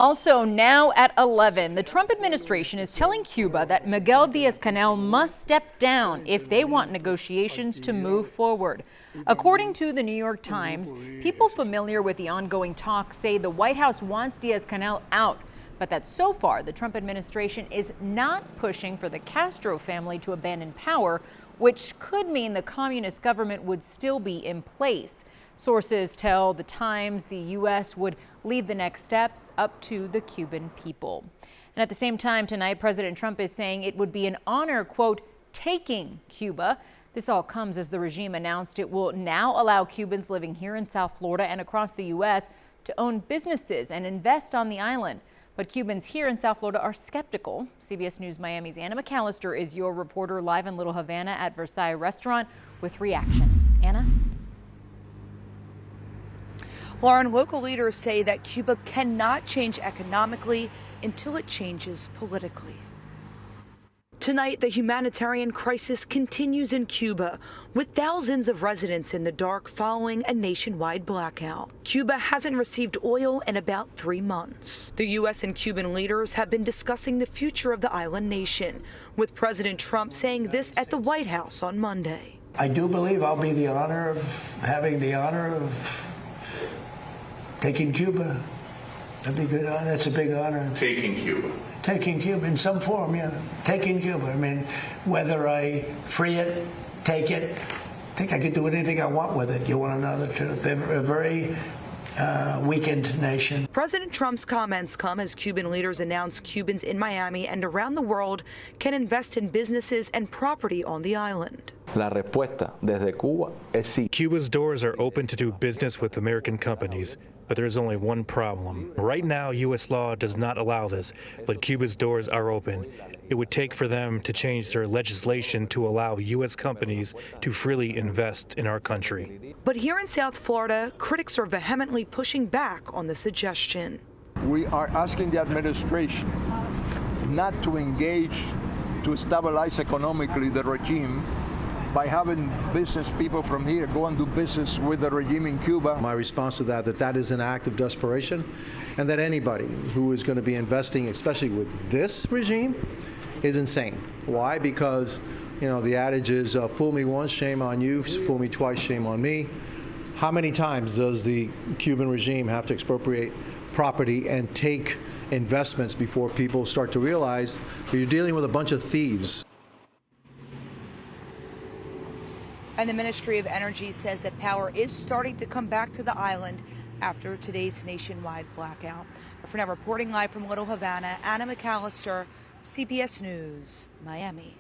Also, now at 11, the Trump administration is telling Cuba that Miguel Díaz-Canel must step down if they want negotiations to move forward. According to the New York Times, people familiar with the ongoing talks say the White House wants Díaz-Canel out, but that so far the Trump administration is not pushing for the Castro family to abandon power, which could mean the communist government would still be in place. Sources tell the Times the U.S. would leave the next steps up to the Cuban people. And at the same time tonight, President Trump is saying it would be an honor, quote, taking Cuba. This all comes as the regime announced it will now allow Cubans living here in South Florida and across the U.S. to own businesses and invest on the island. But Cubans here in South Florida are skeptical. CBS News Miami's Anna McAllister is your reporter live in Little Havana at Versailles Restaurant with reaction. Anna? Lauren, local leaders say that Cuba cannot change economically until it changes politically. Tonight, the humanitarian crisis continues in Cuba, with thousands of residents in the dark following a nationwide blackout. Cuba hasn't received oil in about 3 months. The U.S. and Cuban leaders have been discussing the future of the island nation, with President Trump saying this at the White House on Monday. I do believe I'll be having the honor of taking Cuba. That'd be good. That's a big honor. Taking Cuba. Taking Cuba in some form, yeah. Taking Cuba. I mean, whether I free it, take it, I think I could do anything I want with it. You want to know the truth? They're a very weakened nation. President Trump's comments come as Cuban leaders announce Cubans in Miami and around the world can invest in businesses and property on the island. La respuesta desde Cuba es sí. Cuba's doors are open to do business with American companies, but there is only one problem. Right now, U.S. law does not allow this, but Cuba's doors are open. It would take for them to change their legislation to allow U.S. companies to freely invest in our country. But here in South Florida, critics are vehemently pushing back on the suggestion. We are asking the administration not to engage to stabilize economically the regime by having business people from here go and do business with the regime in Cuba. My response to that is an act of desperation, and that anybody who is going to be investing, especially with this regime, is insane. Why? Because, you know, the adage is fool me once, shame on you, fool me twice, shame on me. How many times does the Cuban regime have to expropriate property and take investments before people start to realize that you're dealing with a bunch of thieves? And the Ministry of Energy says that power is starting to come back to the island after today's nationwide blackout. For now, reporting live from Little Havana, Anna McAllister, CBS News, Miami.